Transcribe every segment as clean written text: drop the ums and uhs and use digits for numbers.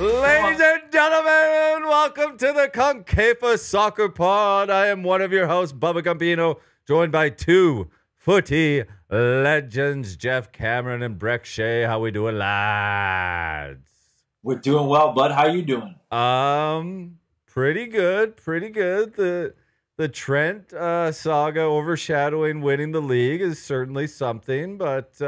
Ladies and gentlemen, welcome to the CONCAFA Soccer Pod. I am one of your hosts, Bubba Gumpino, joined by two footy legends, Geoff Cameron and Brek Shea. How we doing, lads? We're doing well, bud. How you doing? Pretty good, pretty good. The Trent saga overshadowing winning the league is certainly something, but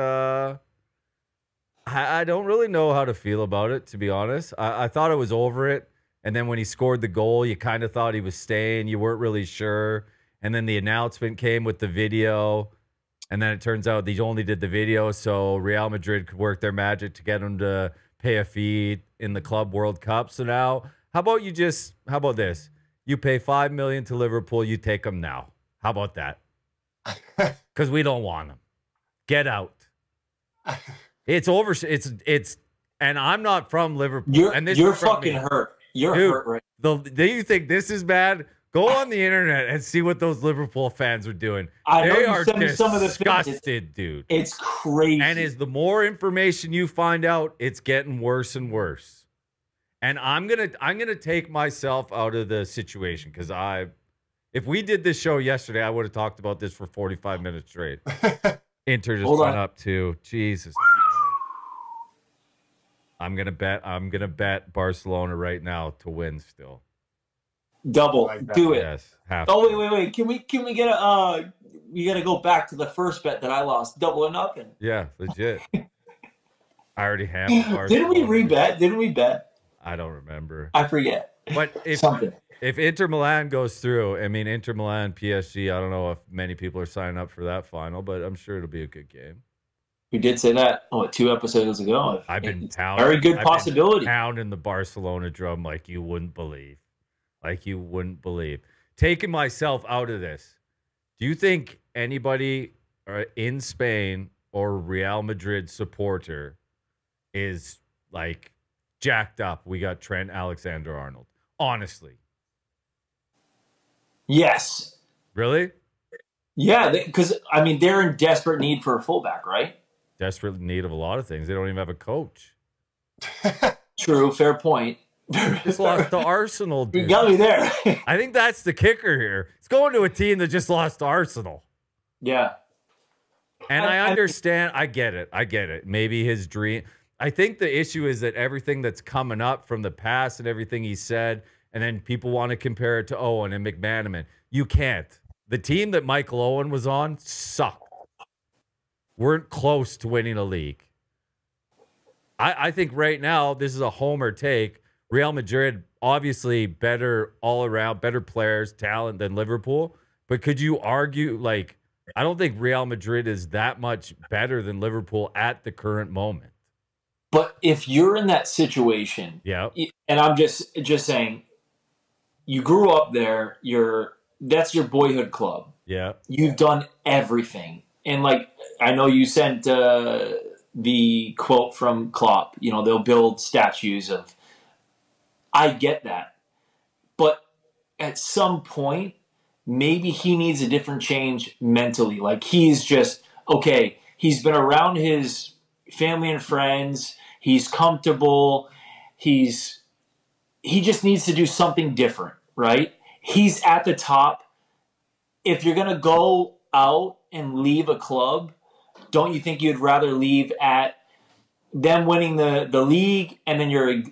I don't really know how to feel about it, to be honest. I thought I was over it, and then when he scored the goal, you kind of thought he was staying. You weren't really sure, and then the announcement came with the video, and then it turns out they only did the video so Real Madrid could work their magic to get him to pay a fee in the Club World Cup. So now, how about this? You pay $5 million to Liverpool, you take them now. How about that? Because we don't want them. Get out. It's over. It's, and I'm not from Liverpool. You're fucking hurt. You're hurt, right? Do you think this is bad? Go on the internet and see what those Liverpool fans are doing. They are some of the disgusted, dude. It's crazy. And the more information you find out, it's getting worse and worse. And I'm gonna take myself out of the situation because if we did this show yesterday, I would have talked about this for 45 minutes straight. Inter just went up to Jesus. I'm gonna bet Barcelona right now to win still. Double, do it. Yes. Wait. Can we get a? We gotta go back to the first bet that I lost. Double or nothing. Yeah, legit. I already hammered Barcelona. Didn't we rebet? Didn't we bet? I don't remember. I forget. But if Inter Milan goes through, I mean Inter Milan PSG, I don't know if many people are signing up for that final, but I'm sure it'll be a good game. We did say that 2 episodes ago. I've been very good possibility. Pounding the Barcelona drum like you wouldn't believe. Like you wouldn't believe. Taking myself out of this, do you think anybody in Spain or Real Madrid supporter is like jacked up? We got Trent Alexander-Arnold. Honestly. Yes. Really? Yeah, because, I mean, they're in desperate need for a fullback, right? Desperate need of a lot of things. They don't even have a coach. True, fair point. Just lost to Arsenal, dude. You got me there. I think that's the kicker here. It's going to a team that just lost to Arsenal. Yeah. And I understand. I get it. Maybe his dream. I think the issue is that everything that's coming up from the past and everything he said, and then people want to compare it to Owen and McManaman. You can't. The team that Michael Owen was on sucked. Weren't close to winning a league. I think right now, this is a homer take. Real Madrid, obviously better all around, better players, talent than Liverpool. But could you argue, like, I don't think Real Madrid is that much better than Liverpool at the current moment. But if you're in that situation, yeah, and I'm just saying, you grew up there, that's your boyhood club. Yeah. You've done everything. And like, I know you sent the quote from Klopp, they'll build statues of, I get that. But at some point, maybe he needs a different change mentally. Like he's just, okay, he's been around his family and friends. He's comfortable. He just needs to do something different, right? He's at the top. If you're going to go out and leave a club, don't you think you'd rather leave at them winning the league and then you're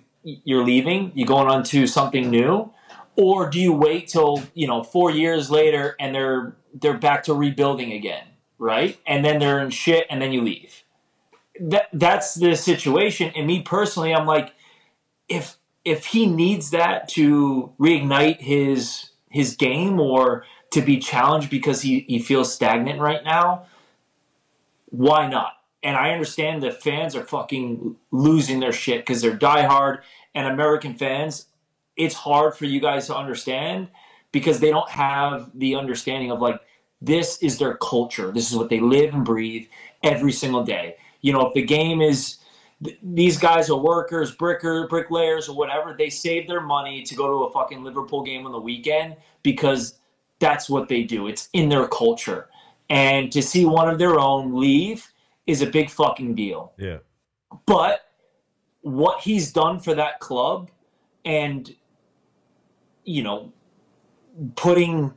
leaving, you're going on to something new? Or do you wait till, 4 years later and they're back to rebuilding again, right? And then they're in shit and then you leave. That's the situation. And me personally, I'm like, if he needs that to reignite his game or to be challenged because he feels stagnant right now, why not? And I understand the fans are fucking losing their shit because they're diehard. And American fans, it's hard for you guys to understand because they don't have the understanding of like, this is their culture. This is what they live and breathe every single day. If the game is, these guys are workers, bricklayers or whatever, they save their money to go to a fucking Liverpool game on the weekend because that's what they do. It's in their culture. And to see one of their own leave is a big fucking deal. Yeah. But what he's done for that club, and putting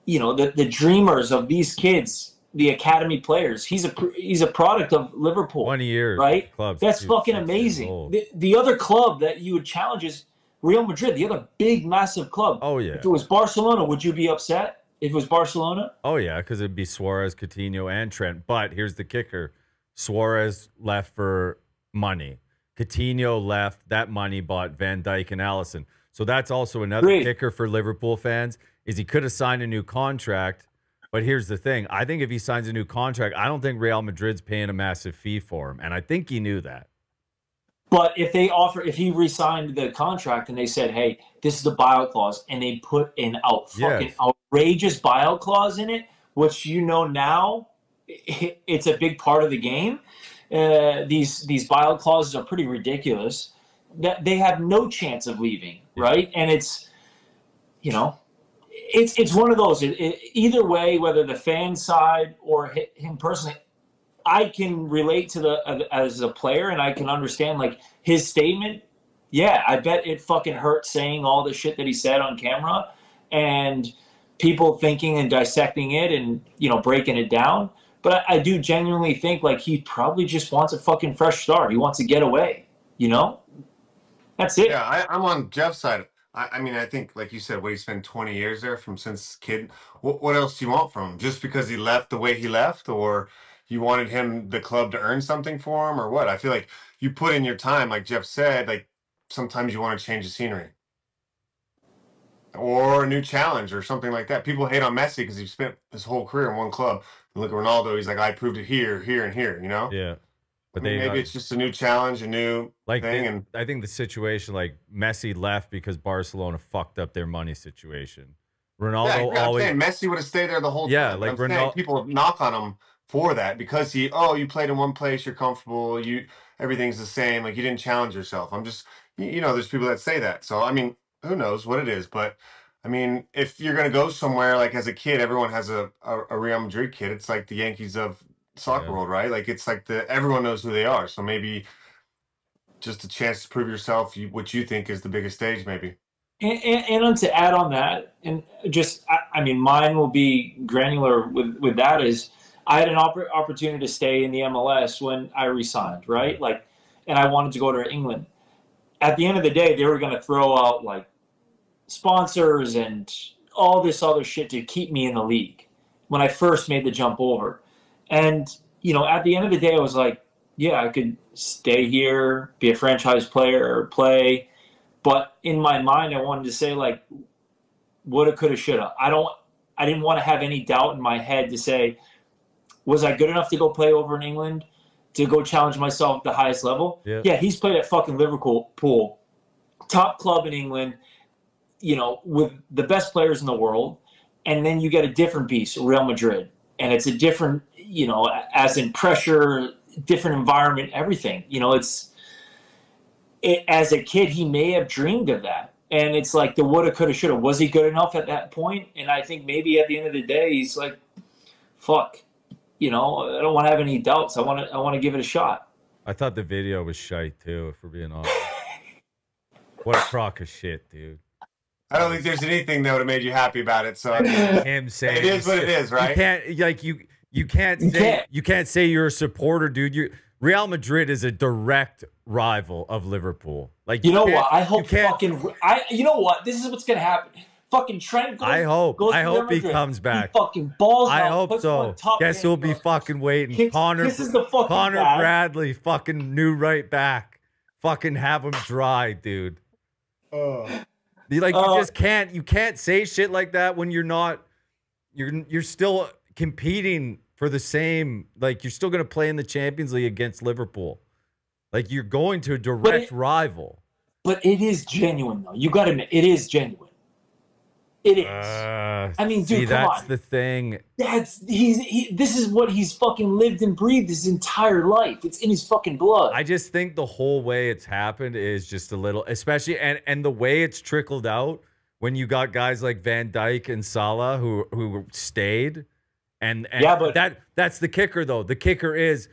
the dreamers of these kids, the academy players. He's a product of Liverpool. 20 years, right? Club's That's fucking amazing. The other club that you would challenge is Real Madrid, the other big, massive club. Oh yeah. If it was Barcelona, would you be upset if it was Barcelona? Oh yeah, because it'd be Suarez, Coutinho, and Trent. But here's the kicker: Suarez left for money. Coutinho left. That money bought Van Dijk and Alisson. So that's also another kicker for Liverpool fans, is he could have signed a new contract. But here's the thing. I think if he signs a new contract, I don't think Real Madrid's paying a massive fee for him. And I think he knew that. But if he re-signed the contract and they said, hey, this is the buyout clause, and they put an fucking outrageous buyout clause in it, which now it's a big part of the game. These buyout clauses are pretty ridiculous. That they have no chance of leaving, right? And it's one of those. Either way, whether the fan side or him personally, I can relate to as a player, and I can understand like his statement. Yeah, I bet it fucking hurt saying all the shit that he said on camera, and people thinking and dissecting it and breaking it down. But I do genuinely think like he probably just wants a fucking fresh start. He wants to get away. That's it. Yeah, I'm on Jeff's side. I mean, I think, like you said, he spent 20 years there from since kid. What else do you want from him? Just because he left the way he left, or you wanted the club to earn something for him, or what? I feel like you put in your time, like Jeff said, like sometimes you want to change the scenery. Or a new challenge or something like that. People hate on Messi because he spent his whole career in one club. And look at Ronaldo, he's like, I proved it here, here, and here, Yeah. But maybe it's just a new challenge, a new thing. I think the situation, like Messi left because Barcelona fucked up their money situation. Ronaldo always. I'm saying Messi would have stayed there the whole time. Yeah, like Ronaldo. People knock on him for that because you played in one place, you're comfortable, everything's the same, like you didn't challenge yourself. I'm just, there's people that say that. So I mean, who knows what it is, but I mean, if you're gonna go somewhere, like as a kid, everyone has a Real Madrid kid. It's like the Yankees of soccer world, right? Like it's like everyone knows who they are. So maybe just a chance to prove yourself, what you think is the biggest stage, maybe. And to add on that, and just I mean, mine will be granular with that. Is I had an opportunity to stay in the MLS when I resigned, right? Like, and I wanted to go to England. At the end of the day, they were going to throw out like sponsors and all this other shit to keep me in the league when I first made the jump over. And, at the end of the day, I was like, yeah, I could stay here, be a franchise player, or play. But in my mind, I wanted to say, like, woulda, coulda, shoulda. I didn't want to have any doubt in my head to say, was I good enough to go play over in England, to go challenge myself at the highest level? Yeah, he's played at fucking Liverpool, top club in England, with the best players in the world. And then you get a different beast, Real Madrid. And it's a different, as in pressure, different environment, everything. As a kid, he may have dreamed of that. And it's like the woulda, coulda, shoulda. Was he good enough at that point? And I think maybe at the end of the day, he's like, fuck. I don't want to have any doubts. I want to give it a shot. I thought the video was shite too, if we're being honest. What a crock of shit, dude. I don't think there's anything that would have made you happy about it. So him saying it is what it is, right? You can't say you're a supporter, dude. Real Madrid is a direct rival of Liverpool. Like what? I hope what? This is what's gonna happen. Fucking Trent goes. I hope he comes back. He fucking balls out. I hope so. Guess who'll be fucking waiting? Connor Bradley, fucking new right back. Fucking have him dry, dude. You just can't. You can't say shit like that when you're not. You're still competing for the same. Like you're still gonna play in the Champions League against Liverpool. Like you're going to a direct rival. But it is genuine, though. You got to admit, it is genuine. It is. I mean, dude, come on. That's the thing. This is what he's fucking lived and breathed his entire life. It's in his fucking blood. I just think the whole way it's happened is just a little, especially, and the way it's trickled out when you got guys like Van Dijk and Salah who stayed, and yeah, but that's the kicker though. The kicker is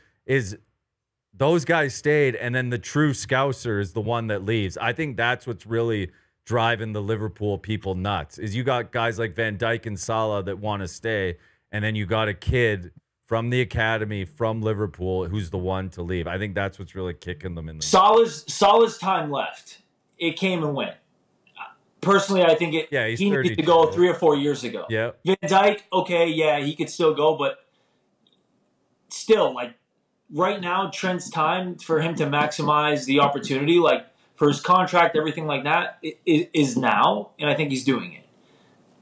those guys stayed, and then the true Scouser is the one that leaves. I think that's what's really driving the Liverpool people nuts, is you got guys like Van Dijk and Salah that want to stay, and then you got a kid from the academy from Liverpool who's the one to leave. I think that's what's really kicking them in the Salah's time left. It came and went. Personally, I think he needed to go 3 or 4 years ago. Yeah. Van Dijk, okay, yeah, he could still go, but still, like, right now, Trent's time for him to maximize the opportunity, like, for his contract, everything like that, is now, and I think he's doing it.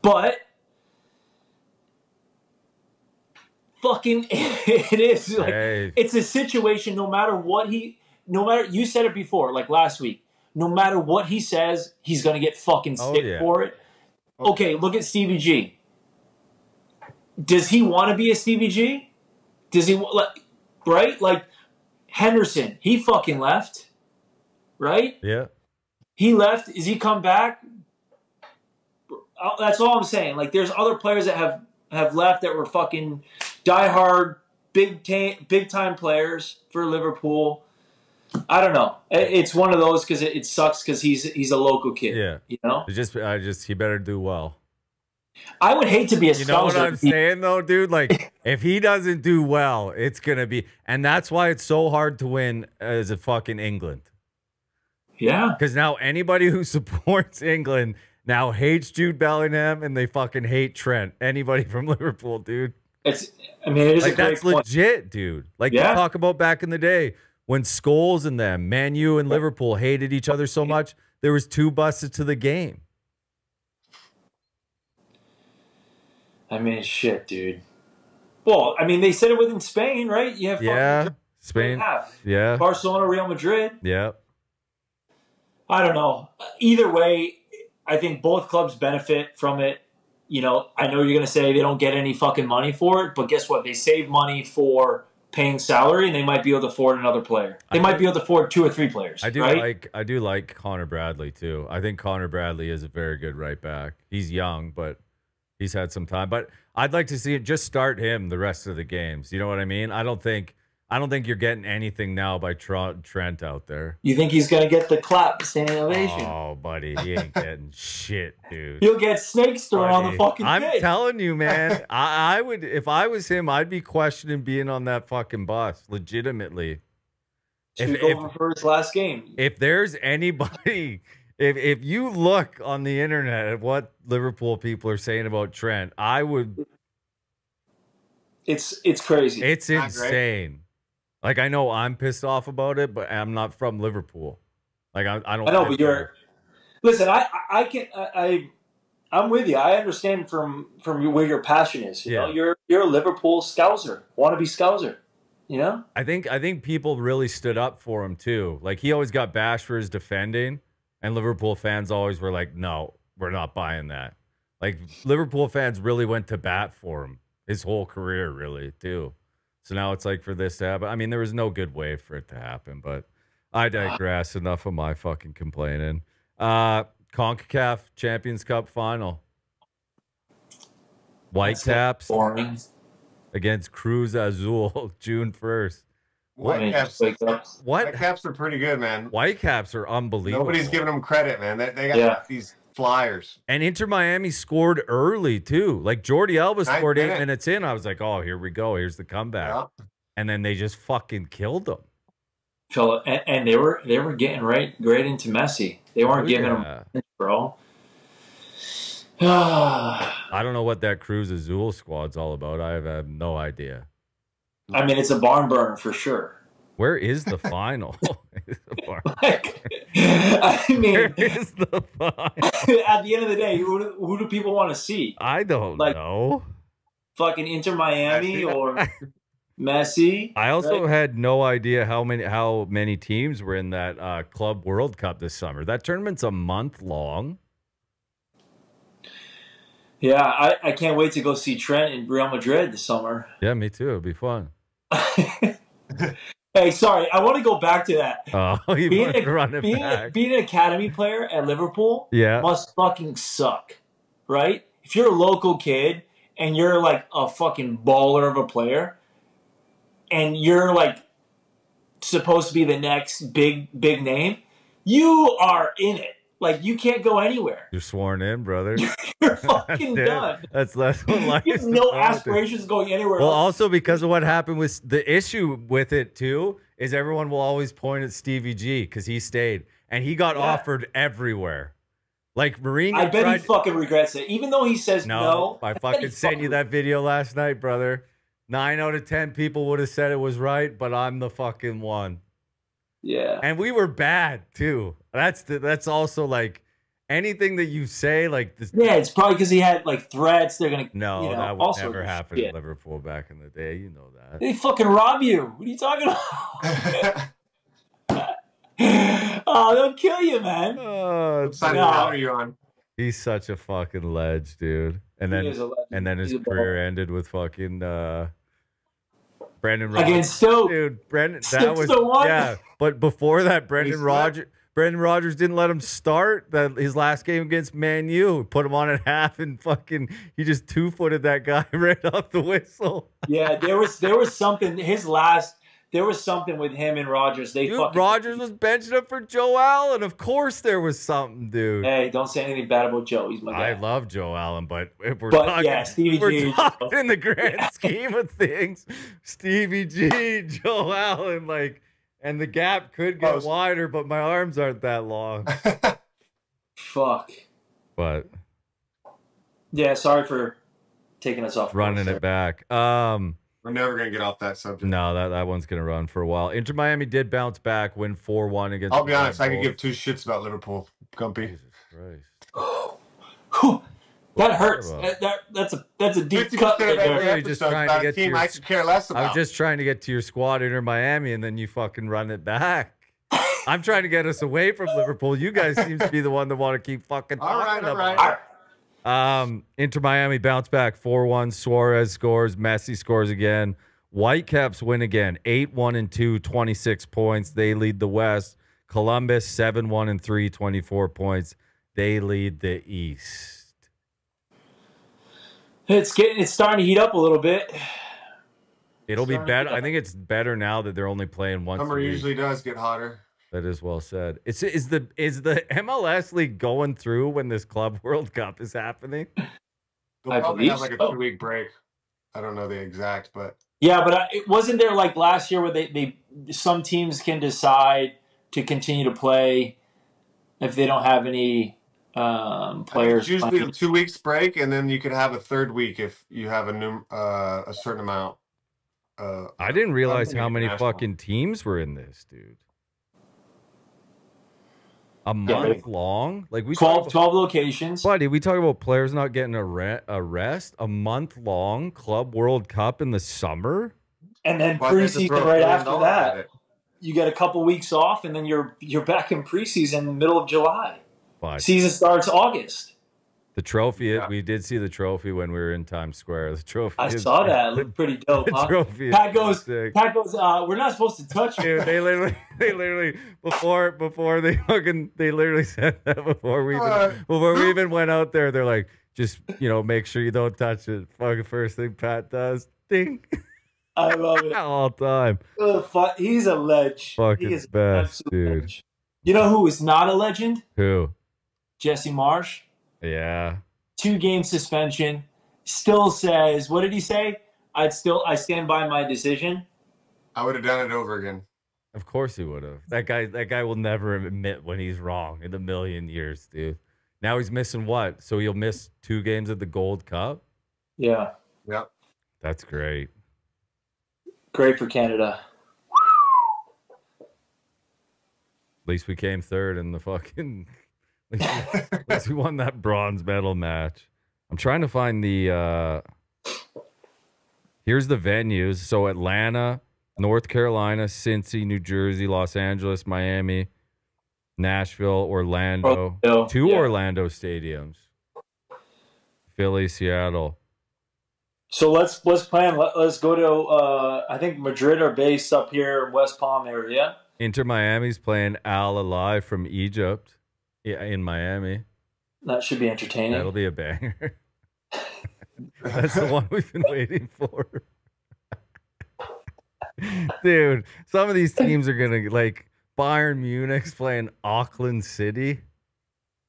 But fucking, it is like, it's a situation. No matter you said it before, like last week. No matter what he says, he's gonna get fucking stick for it. Okay, look at Stevie G. Does he want to be a Stevie G? Does he right? Like Henderson, he fucking left. Right? Yeah. He left. Is he come back? That's all I'm saying. Like, there's other players that have left that were fucking diehard, big time players for Liverpool. I don't know. It's one of those because it sucks because he's a local kid. Yeah. You know? He better do well. I would hate to be a Scouser. You know what I'm saying, though, dude? Like, if he doesn't do well, it's going to be... And that's why it's so hard to win as a fucking England. Yeah. Because now anybody who supports England now hates Jude Bellingham and they fucking hate Trent. Anybody from Liverpool, dude. It is like, a great that's point. legit, dude. Like, you talk about back in the day when Scholes and them, Man U and Liverpool hated each other so much, there was 2 buses to the game. I mean, shit, dude. Well, I mean, they said it within Spain, right? You have Spain. Yeah. Barcelona, Real Madrid. Yeah. I don't know. Either way, I think both clubs benefit from it. You know, I know you're going to say they don't get any fucking money for it, but guess what? They save money for paying salary, and they might be able to afford another player. They might be able to afford 2 or 3 players. I do like Connor Bradley too. I think Connor Bradley is a very good right back. He's young, but he's had some time. But I'd like to see it just start him the rest of the games. You know what I mean? I don't think you're getting anything now by Trent out there. You think he's gonna get the clap, standing ovation? Oh, buddy, he ain't getting shit, dude. He'll get snakes thrown on the fucking I'm pitch. telling you, man. I would, if I was him, I'd be questioning being on that fucking bus, legitimately. Should go over for his last game. If there's anybody, if you look on the internet at what Liverpool people are saying about Trent, I would. It's crazy. It's insane. Like, I know I'm pissed off about it, but I'm not from Liverpool. Like, I don't. I know, but you're. Listen, I'm with you. I understand from where your passion is. You know, you're a Liverpool Scouser, wannabe Scouser. You know. I think people really stood up for him too. Like, he always got bashed for his defending, and Liverpool fans always were like, "No, we're not buying that." Like, Liverpool fans really went to bat for him his whole career, really too. So now it's like for this to happen. I mean, there was no good way for it to happen, but I digress. Enough of my fucking complaining. CONCACAF Champions Cup final. Whitecaps against Cruz Azul, June 1st. Whitecaps are pretty good, man. Whitecaps are unbelievable. Nobody's giving them credit, man. They got these flyers. And Inter Miami scored early too. Like, Jordi Alba scored 8 minutes in. I was like, oh, here we go. Here's the comeback. Yeah. And then they just fucking killed them. And they were getting right into Messi. They weren't giving him, bro. I don't know what that Cruz Azul squad's all about. I have no idea. I mean, it's a barn burner for sure. Where is the final? I mean, where is the final? At the end of the day, who do people want to see? I don't know. Fucking Inter Miami or Messi. I also had no idea how many teams were in that Club World Cup this summer. That tournament's a month long. Yeah, I can't wait to go see Trent in Real Madrid this summer. Yeah, me too. It'll be fun. Hey, sorry, I want to go back to that. Oh, being an academy player at Liverpool must fucking suck, right? If you're a local kid and you're like a fucking baller of a player and you're like supposed to be the next big name, you are in it. Like, you can't go anywhere. You're sworn in, brother. You're fucking done. That's what life You have is no about, aspirations of going anywhere Well, else. also because of what happened with the issue with it too is everyone will always point at Stevie G because he stayed and he got offered everywhere. Like Mourinho, I bet he fucking regrets it, even though he says no. I fucking sent you that video last night, brother. 9 out of 10 people would have said it was right, but I'm the fucking one. Yeah, and we were bad too. That's also like anything that you say like this. Yeah, it's probably because he had like threats. They're gonna that would never happen in Liverpool back in the day. You know that. They fucking rob you. What are you talking about? Oh, they'll kill you, man. What side are you on? He's such a fucking ledge, dude. And then his career ended with fucking Brendan Rodgers. Against Stoke. Dude, yeah. But before that, Brendan Rodgers didn't let him start his last game against Man U. Put him on at half and fucking he just 2-footed that guy right off the whistle. Yeah, there was something there was something with him and Rodgers. Rodgers was benching up for Joe Allen. Of course there was something, dude. Hey, don't say anything bad about Joe. He's my guy. I love Joe Allen, but if we're talking, Stevie G, talking in the grand scheme of things, Stevie G, Joe Allen, and the gap could get wider, but my arms aren't that long. Fuck. But yeah, sorry for taking us off. Running it back. We're never gonna get off that subject. No, that one's gonna run for a while. Inter Miami did bounce back, win 4-1 against. I'll be honest, I could give two shits about Liverpool, Gumpy. Jesus Christ. That hurts. That's a deep cut. I could care less about. I was just trying to get to your squad, Inter Miami, and then you fucking run it back. I'm trying to get us away from Liverpool. You guys seem to be the one that want to keep fucking talking about it. Inter Miami bounce back 4-1. Suarez scores. Messi scores again. Whitecaps win again 8-1-2, 26 points. They lead the West. Columbus 7-1-3, 24 points. They lead the East. It's starting to heat up a little bit. It'll be better. I think it's better now that they're only playing once. Summer usually does get hotter. That is well said. Is the MLS league going through when this Club World Cup is happening? They'll probably have like a 2-week break. I don't know the exact, but yeah, but it wasn't there like last year where they some teams can decide to continue to play if they don't have any players. It's usually a 2 weeks break, and then you could have a third week if you have a certain amount. I didn't realize how many fucking teams were in this, dude. A month long? Like 12 locations. Buddy, we talk about players not getting a rest. A month long Club World Cup in the summer? And then preseason right after that. You get a couple weeks off, and then you're back in preseason in the middle of July. But season starts August. The trophy, we did see the trophy when we were in Times Square. The trophy. I saw that. It looked pretty dope. Huh? Trophy Pat goes, we're not supposed to touch it. They literally before they literally said that before we even went out there. They're like, just make sure you don't touch it. Fucking first thing Pat does, ding. I love it all time. He's a legend. Fucking he is best, dude. Legend. You know who is not a legend? Who? Jesse Marsh. Yeah. 2-game suspension. Still says, what did he say? I stand by my decision. I would have done it over again. Of course he would have. That guy will never admit when he's wrong in a million years, dude. Now he's missing what? So he'll miss 2 games of the Gold Cup? Yeah. Yep. That's great. Great for Canada. At least we came third in the fucking... At least we won that bronze medal match. I'm trying to find the... Here's the venues. So Atlanta, North Carolina, Cincy, New Jersey, Los Angeles, Miami, Nashville, Orlando. Two Orlando stadiums. Philly, Seattle. So let's plan. Let's go to, I think Madrid are based up here in West Palm area. Inter Miami's playing Al Hilal from Egypt in Miami. That should be entertaining. That'll be a banger. That's the one we've been waiting for. Dude, some of these teams are gonna like Bayern Munich's playing Auckland City.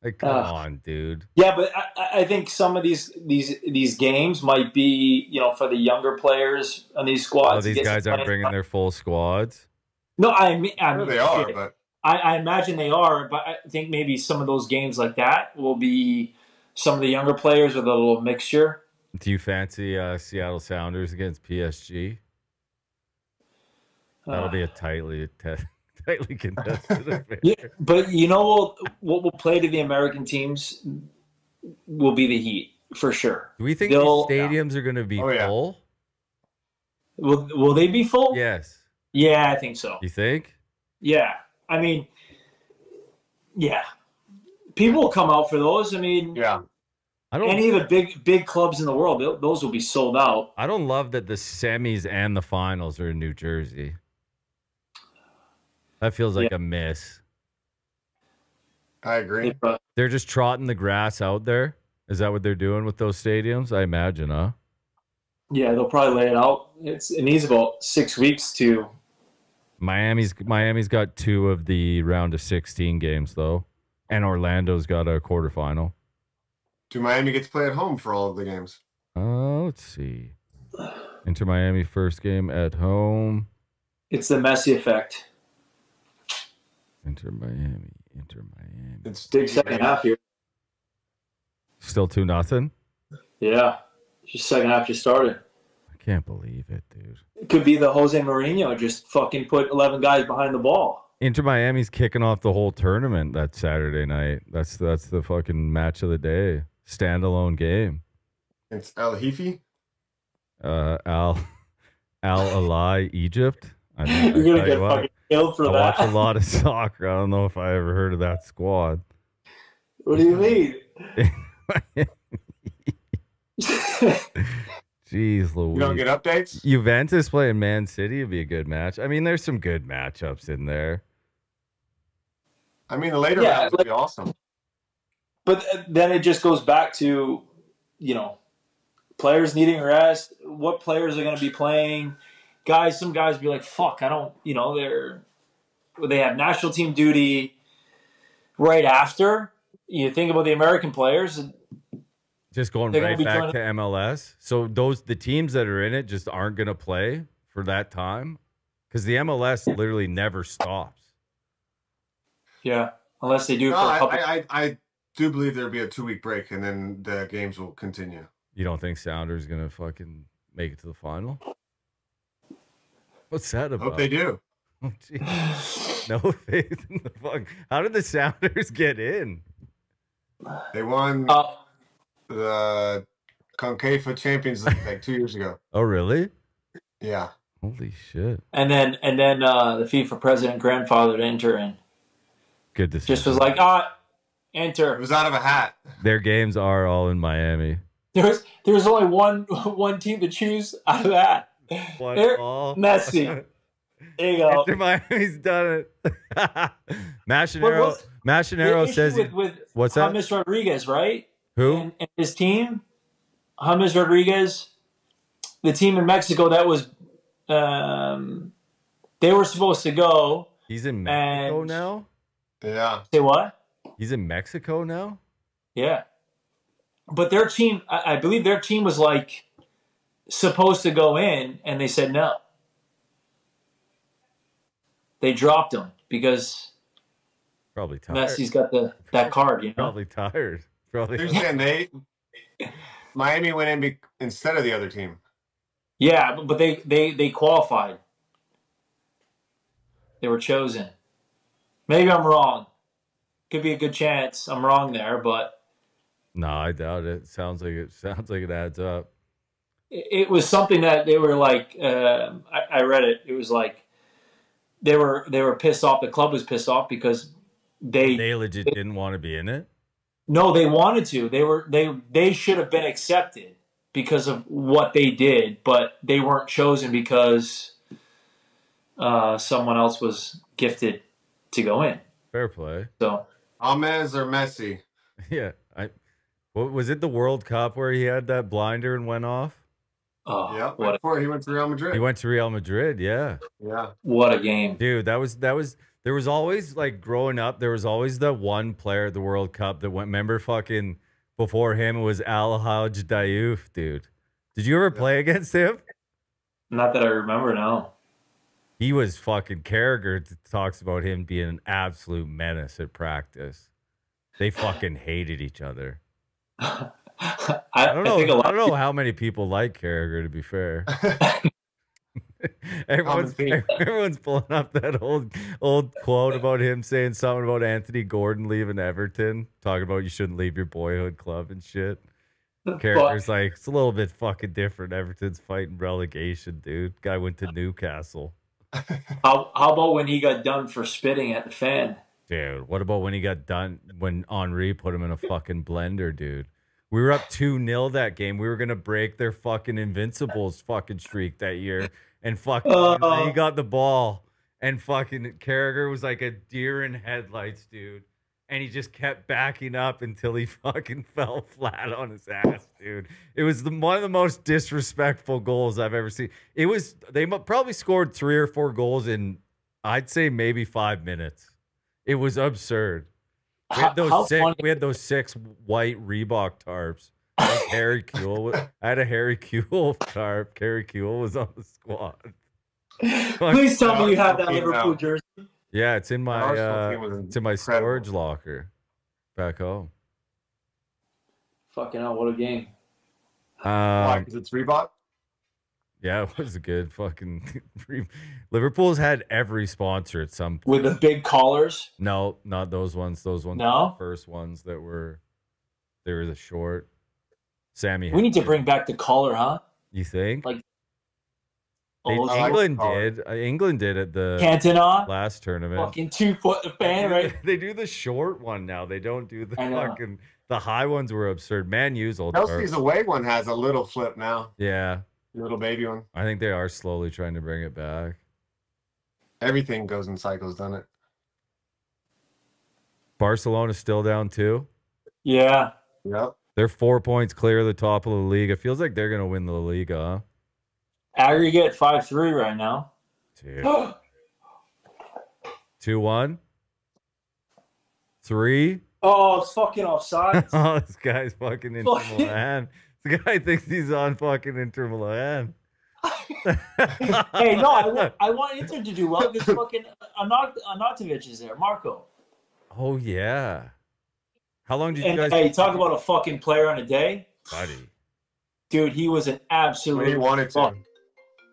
Like, come on, dude. Yeah, but I think some of these games might be, for the younger players on these squads. Oh, these guys aren't bringing their full squads. No, I mean they are, but I imagine they are. But I think maybe some of those games like that will be some of the younger players with a little mixture. Do you fancy Seattle Sounders against PSG? That'll be a tightly contested affair. Yeah, but what will play to the American teams will be the Heat for sure. Do we think these stadiums are going to be full? Will they be full? Yes. Yeah, I think so. You think? Yeah. I mean, yeah. People will come out for those. I mean, yeah. Any of the big clubs in the world, those will be sold out. I don't love that the semis and the finals are in New Jersey. That feels like a miss. I agree. They're just trotting the grass out there. Is that what they're doing with those stadiums? I imagine, huh? Yeah, they'll probably lay it out. It needs about 6 weeks to. Miami's got 2 of the round of 16 games though, and Orlando's got a quarterfinal. Do Miami get to play at home for all of the games? Let's see. Inter Miami first game at home. It's the Messi effect. Inter Miami. It's big second half here. Still 2-0. Yeah, just second half just started. I can't believe it, dude. It could be the Jose Mourinho just fucking put 11 guys behind the ball. Inter Miami's kicking off the whole tournament that Saturday night. That's the fucking match of the day. Standalone game. It's Al Hifi? Al Alai, Egypt. You're going to get fucking killed for that. I watch a lot of soccer. I don't know if I ever heard of that squad. What do you mean? Jeez Louise. You don't get updates? Juventus playing Man City would be a good match. I mean, there's some good matchups in there. I mean, the later rounds would be awesome. But then it just goes back to, players needing rest. What players are going to be playing? Some guys be like, fuck, I don't, they have national team duty right after. You think about the American players. Just going right back to MLS. So the teams that are in it just aren't going to play for that time because the MLS literally never stops. Yeah, unless they do for a couple. I do believe there'll be a 2-week break and then the games will continue. You don't think Sounders going to fucking make it to the final? What's that about? Hope they do. Oh, no faith in the fuck. How did the Sounders get in? They won the CONCAFA Champions League like 2 years ago. Oh, really? Yeah. Holy shit. And then the FIFA president grandfathered Inter in. Good decision. Just was like, Inter. It was out of a hat. Their games are all in Miami. There was only one team to choose out of that. Messi. There you go. Inter Miami's done it. Machinero says with what's that? James Rodriguez, right? Who? And his team, James Rodriguez, the team in Mexico that was, they were supposed to go. He's in Mexico now? Yeah. Say what? He's in Mexico now? Yeah. But their team, I believe their team was like supposed to go in, and they said no. They dropped him because probably tired. Messi's got that card, Probably tired. They're saying Miami went in instead of the other team. Yeah, but they qualified. They were chosen. Maybe I'm wrong. Could be a good chance I'm wrong there, but no, I doubt it. Sounds like it adds up. It was something that they were like. I read it. It was like they were pissed off. The club was pissed off because they legit didn't want to be in it. No, they wanted to. They should have been accepted because of what they did, but they weren't chosen because someone else was gifted to go in. Fair play. So James or Messi? Yeah, what was it? The World Cup where he had that blinder and went off? Oh, Yeah, right before he went to Real Madrid. He went to Real Madrid, yeah. Yeah. what a game. Dude, that was there was always like growing up, there was always the one player at the World Cup that went, remember fucking before him it was Al Haj Diouf, dude. Did you ever play against him? Not that I remember now. He was fucking Carragher talks about him being an absolute menace at practice. They fucking hated each other. I don't know. think a lot I don't know how many people like Carragher, to be fair. everyone's pulling up that old quote about him saying something about Anthony Gordon leaving Everton, talking about you shouldn't leave your boyhood club and shit. Carragher's like, it's a little bit fucking different. Everton's fighting relegation, dude. Guy went to Newcastle. How about when he got done for spitting at the fan? Dude, what about when he got done, when Henri put him in a fucking blender, dude? We were up 2-0 that game. We were going to break their fucking Invincibles fucking streak that year. And fucking he got the ball. And fucking Carragher was like a deer in headlights, dude. And he just kept backing up until he fucking fell flat on his ass, dude. It was one of the most disrespectful goals I've ever seen. It was, they probably scored 3 or 4 goals in, I'd say maybe 5 minutes. It was absurd. We had those 6 white Reebok tarps. Like Harry Kuehl. I had a Harry Kuehl tarp. Harry Kuehl was on the squad. Please tell me you have that Liverpool jersey. Yeah, it's in my storage locker back home. Fucking hell, what a game. Why? Because it's Reebok? Yeah, it was a good fucking. Liverpool's had every sponsor at some point. With the big collars? No, not those ones. Those ones no? were the first ones they were the short. Sammy. We need to bring back the collar, huh? You think? Like England did. England did at the Cantona last tournament. Fucking 2 foot the fan, right? They do the short one now. They don't do the fucking. The high ones were absurd. Man, U's old. Chelsea's away one has a little flip now. Yeah. Little baby one. I think they are slowly trying to bring it back. Everything goes in cycles, doesn't it? Barcelona's still down 2. Yeah. Yep. They're 4 points clear of the top of the league. It feels like they're going to win the Liga, huh? Aggregate 5-3 right now. 2-1. 3. Oh, it's fucking offside. Oh, this guy's fucking Inter Milan. This guy thinks he's on fucking Inter Milan. Hey, no, I want Inter to do well because fucking Anatovic is there, Marco. Oh, yeah. How long did you guys... Hey, talk about a fucking player on a day. Buddy. Dude, he was an absolute he wanted to.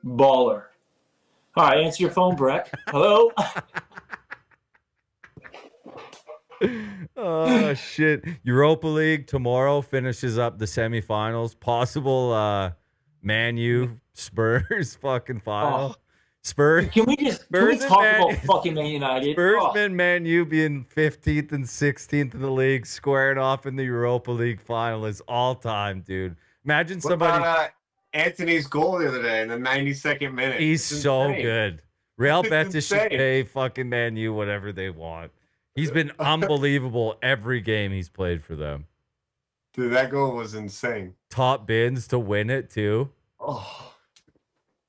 Baller. All right, answer your phone, Brek. Hello? Oh, shit. Europa League tomorrow finishes up the semifinals. Possible Man U Spurs fucking final. Spurs. Can we talk about fucking Man United? Spurs and Man U being 15th and 16th in the league, squaring off in the Europa League final is all time, dude. Imagine somebody. What about Anthony's goal the other day in the 92nd minute? He's so good. Real Betis should pay fucking Man U whatever they want. He's been unbelievable every game he's played for them. Dude, that goal was insane. Top bins to win it too. Oh.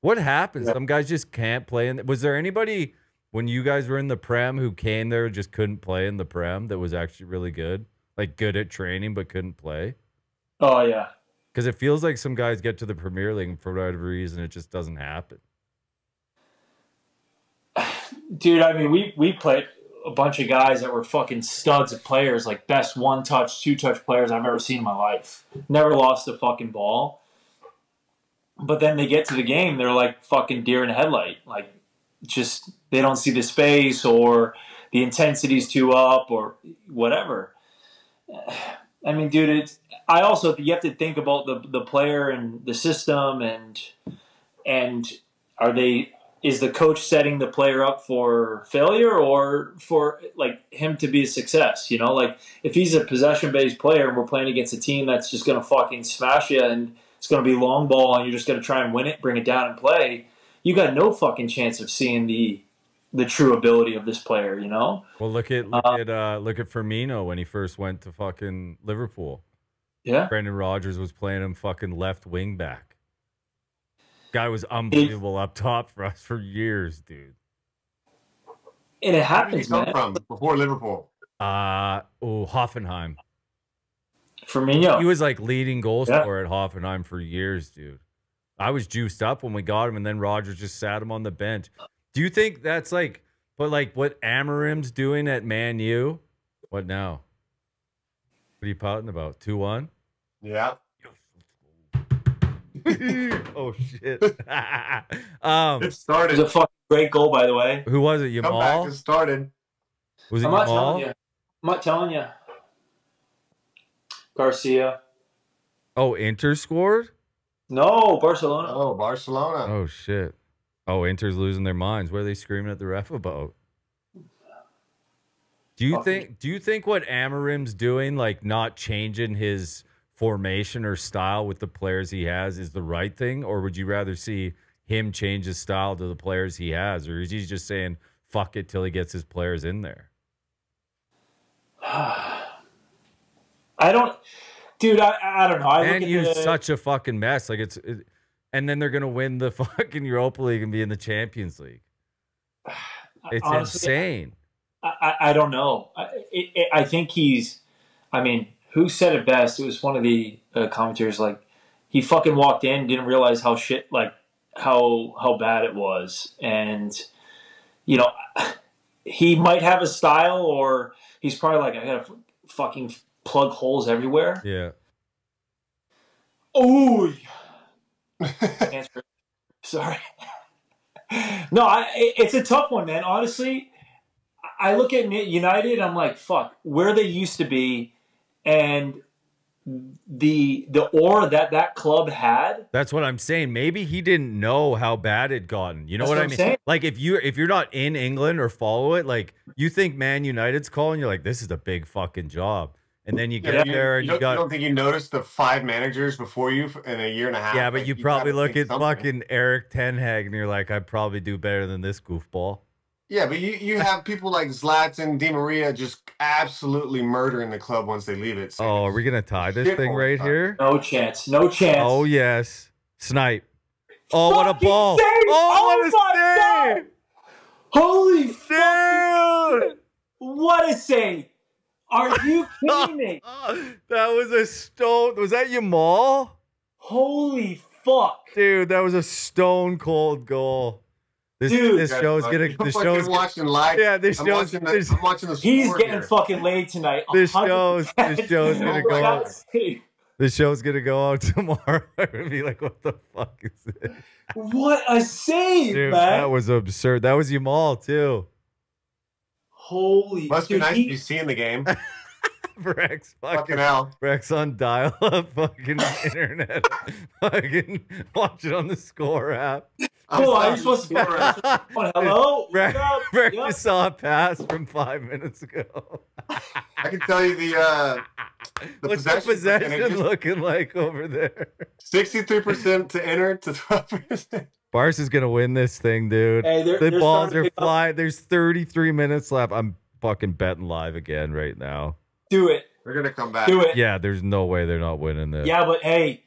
What happens? Some guys just can't play. Was there anybody when you guys were in the Prem who came there and just couldn't play in the Prem that was actually really good? Like good at training but couldn't play? Oh, yeah. Because it feels like some guys get to the Premier League and for whatever reason it just doesn't happen. Dude, I mean, we played a bunch of guys that were fucking studs of players, like best one-touch, two-touch players I've ever seen in my life. Never lost a fucking ball. But then they get to the game, they're like fucking deer in a headlight. Like, just, they don't see the space or the intensity's too up or whatever. I mean, dude, you have to think about the player and the system and is the coach setting the player up for failure or for like him to be a success? You know, like if he's a possession-based player and we're playing against a team that's just going to fucking smash you and it's going to be long ball and you're just going to try and win it, bring it down and play, you got no fucking chance of seeing the true ability of this player, you know? Well, look at Firmino when he first went to fucking Liverpool. Yeah. Brendan Rodgers was playing him fucking left wing back. Guy was unbelievable up top for us for years, dude. And it Where did he happens, come man. from before Liverpool? Hoffenheim. Firmino. He was like leading goal Yeah. scorer at Hoffenheim for years, dude. I was juiced up when we got him, and then Rodgers just sat him on the bench. Do you think that's like, but like what Amarim's doing at Man U? What now? What are you pouting about? 2-1? Yeah. Oh shit! It It started. was a fucking great goal, by the way. Who was it? Comeback Yamal? has started. Was it I'm not telling Yamal? you. I'm not telling you. Garcia. Oh, Inter scored. No, Barcelona. Oh, Barcelona. Oh shit! Oh, Inter's losing their minds. What are they screaming at the ref about? Do you think what Amarim's doing, like not changing his formation or style with the players he has, is the right thing, or would you rather see him change his style to the players he has, or is he just saying fuck it till he gets his players in there? I don't, dude. I don't know. And you're such a fucking mess. Like and then they're gonna win the fucking Europa League and be in the Champions League. It's honestly, insane. I don't know. I think he's. I mean, who said it best? It was one of the commentators. Like, he fucking walked in, didn't realize how shit, like how bad it was, and you know, he might have a style, or he's probably like, I gotta fucking plug holes everywhere. Yeah. Oh, sorry. No, it's a tough one, man. Honestly, I look at United, I'm like, fuck, where they used to be, and the aura that club had. That's what I'm saying. Maybe he didn't know how bad it gotten. You know what I mean? Saying? Like if you're not in England or follow it, like you think Man United's calling, you're like, this is a big fucking job. And then you get there and you don't think you noticed the 5 managers before you in a year and a half? Yeah, but like, you probably gotta look think at something. fucking Eric Ten Hag and you're like, I'd probably do better than this goofball. Yeah, but you have people like Zlatan, Di Maria just absolutely murdering the club once they leave it. So Oh, are we gonna tie this shit thing all the right time. here? No chance. No chance. Oh yes, snipe. Oh, what a Fucking ball! save! Oh, what my a God! Holy fuck! save! What a save! Are you kidding me? That was a stone. Was that Yamal? Holy fuck! Dude, that was a stone cold goal. This Dude. show's gonna. I'm This fucking show's watching live. Yeah, this I'm show's. I'm watching the He's score getting here. fucking laid tonight. This 100%. show's gonna go out. That save. This show's gonna go out tomorrow. I'm gonna be like, what the fuck is this? What a save, Dude, man! that was absurd. That was Yamal too. Holy. Must be dude, nice to be seeing the game. Brek's Fucking fucking hell. Brek's on dial-up fucking internet. Fucking watch it on the Score app. Cool, I was supposed to score. hello? Brek What's up? Brek Yep. just saw a pass from 5 minutes ago. I can tell you the What's the possession looking like over there? 63% to enter to 12%. Barca is gonna win this thing, dude. Hey, the they're balls starting to are pick up. flying. There's 33 minutes left. I'm fucking betting live again right now. Do it. They're going to come back. Do it. Yeah, there's no way they're not winning this. Yeah, but hey,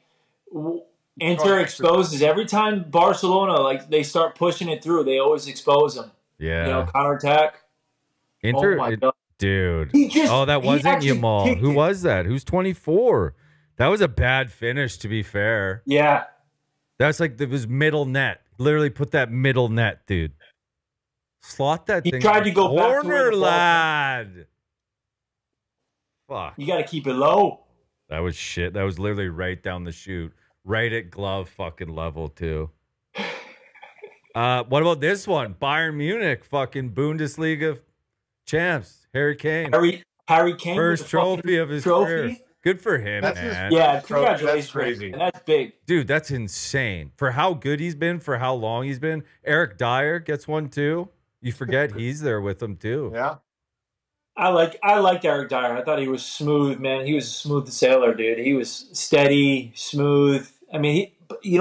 Inter exposes every time Barcelona, like, they start pushing it through, they always expose them. Yeah. You know, counterattack. Inter, Oh my God. dude. He just- Oh, that he wasn't actually Yamal. kicked Who it. was that? Who's 24? That was a bad finish, to be fair. Yeah. That's like, it was middle net. Literally put that middle net, dude. Slot that He thing. tried in the to go back to where corner, the ball- lad. Fuck. You got to keep it low. That was shit. That was literally right down the chute. Right at glove fucking level, too. What about this one? Bayern Munich, fucking Bundesliga champs. Harry Kane. Harry Kane. First with the fucking trophy of his trophy. career. Good for him, That's his- man. Yeah, That's congratulations. crazy. And that's big. Dude, that's insane. For how good he's been, for how long he's been. Eric Dyer gets one, too. You forget he's there with him, too. Yeah. I liked Eric Dyer. I thought he was smooth, man. He was a smooth sailor, dude. He was steady, smooth. I mean, he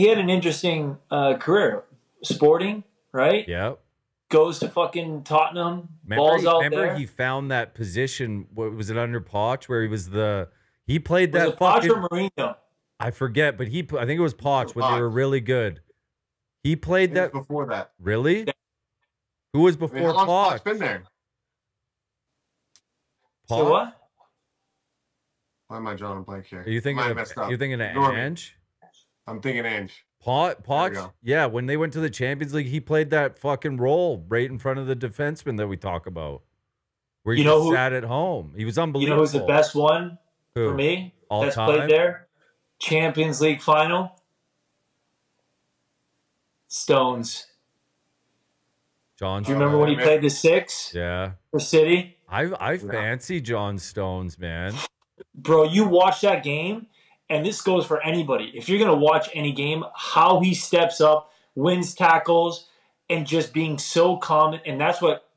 had an interesting career. Sporting, right? Yep. Goes to fucking Tottenham. Balls out Remember there. he found that position, what was it, under Poch, where he was he played Was that it Poch fucking... or Mourinho? I forget, but I think it was Poch when they were really good. He played that before that. Really? Who was before how long's Poch? Poch been there? So what? Why am I drawing a blank here? Are you thinking you're thinking of Ange? I'm thinking Ange. Poch? Yeah, when they went to the Champions League, he played that fucking role right in front of the defenseman that we talk about. Where he sat at home. He was unbelievable. You know who's the best one for me? All that's time? played there? Champions League final. Stones. John. Do you remember when he played the 6? Yeah. For City? I fancy John Stones, man. Bro, you watch that game, and this goes for anybody. If you're going to watch any game, how he steps up, wins tackles, and just being so calm. And that's what,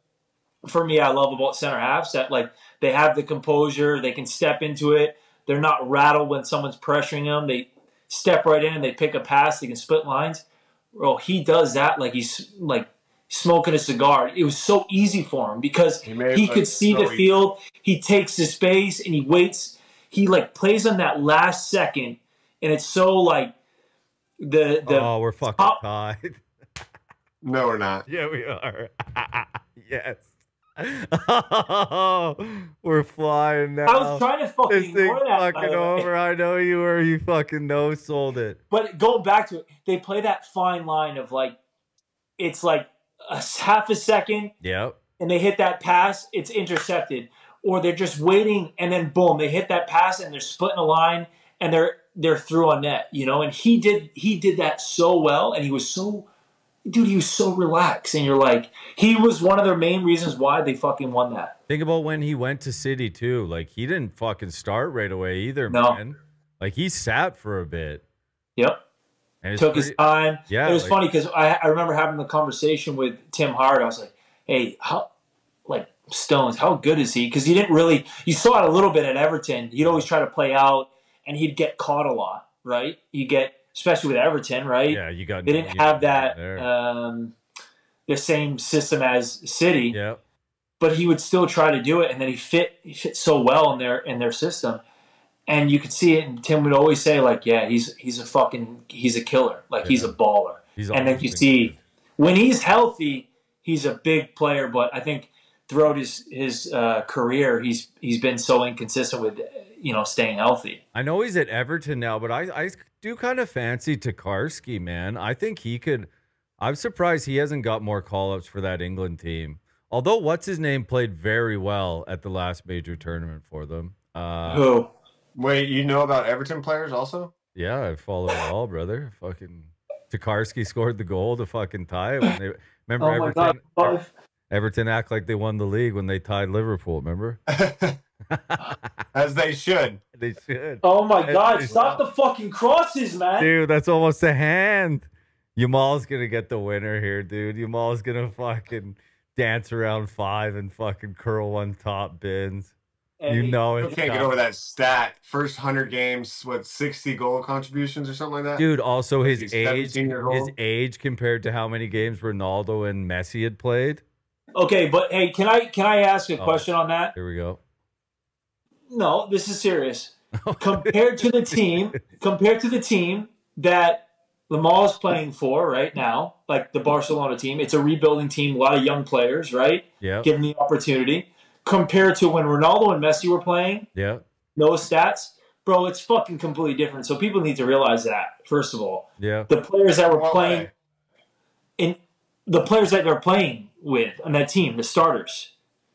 for me, I love about center halves, that like they have the composure, they can step into it. They're not rattled when someone's pressuring them. They step right in and they pick a pass. They can split lines. Bro, he does that like he's like smoking a cigar. It was so easy for him because he could see the field. He takes the space and he waits. He like plays on that last second, and it's so like the oh, we're fucking tied. No, we're not. Yeah, we are. Yes. Oh, we're flying now. I was trying to fucking this thing's that, fucking over. I know you were. You fucking sold it. But going back to it, they play that fine line of like, it's like half a second. Yep. And they hit that pass, it's intercepted, or they're just waiting, and then boom, they hit that pass, and they're splitting a line, and they're through on net, you know. And he did that so well, and he was so relaxed, and you're like, he was one of their main reasons why they fucking won that. Think about when he went to City too. Like he didn't fucking start right away either, no. man. Like he sat for a bit. Yep. And took his time. Yeah. It was funny because I remember having the conversation with Tim Hart. I was like, hey, Stones, how good is he? Because you saw it a little bit at Everton. He'd always try to play out, and he'd get caught a lot, right? Especially with Everton, right? Yeah, they didn't have that the same system as City. Yeah. But he would still try to do it, and then he fit so well in their system. And you could see it, and Tim would always say, like, yeah, he's a killer. Like, he's a baller. And then you see, when he's healthy, he's a big player. But I think throughout his career, he's been so inconsistent with, staying healthy. I know he's at Everton now, but I do kind of fancy Tokarski, man. I think he could. I'm surprised he hasn't got more call-ups for that England team. Although, what's-his-name played very well at the last major tournament for them. Who? Wait, you know about Everton players also? Yeah, I follow it all, brother. Fucking Tokarski scored the goal to fucking tie it. When they, remember Everton? God. Everton act like they won the league when they tied Liverpool, remember? As they should. They should. Oh, my God. Stop the fucking crosses, man. Dude, that's almost a hand. Yamal's going to get the winner here, dude. Yamal's going to fucking dance around 5 and fucking curl one top bins. Hey, you know it. You can't get over that stat. First 100 games, 60 goal contributions or something like that? Dude, also his age compared to how many games Ronaldo and Messi had played. Okay, but hey, can I ask a question on that? Here we go. No, this is serious. Compared to the team that Lamal is playing for right now, like the Barcelona team, it's a rebuilding team, a lot of young players, right? Yeah. Given the opportunity. Compared to when Ronaldo and Messi were playing, yeah, no stats, bro, it's fucking completely different. So people need to realize that, first of all. Yeah. The players that were playing the players that they're playing with on that team, the starters.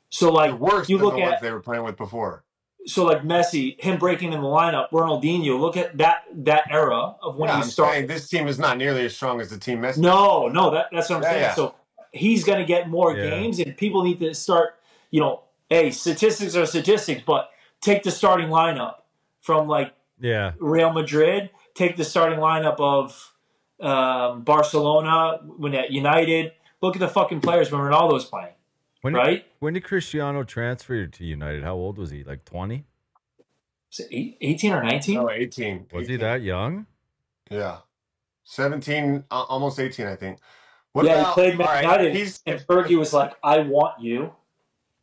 So like worse you look at they were playing with before. So like Messi, him breaking in the lineup, Ronaldinho, look at that era of when he started. This team is not nearly as strong as the team Messi. No, that's what I'm saying. Yeah. So he's gonna get more games, and people need to start, hey, statistics are statistics, but take the starting lineup from Real Madrid, take the starting lineup of Barcelona when at United. Look at the fucking players when Ronaldo's playing. Right? When did Cristiano transfer to United? How old was he? Like 20? Was it 18 or 19? No, 18. Was he that young? Yeah. 17, almost 18, I think. He played Man United, and Fergie was like, I want you.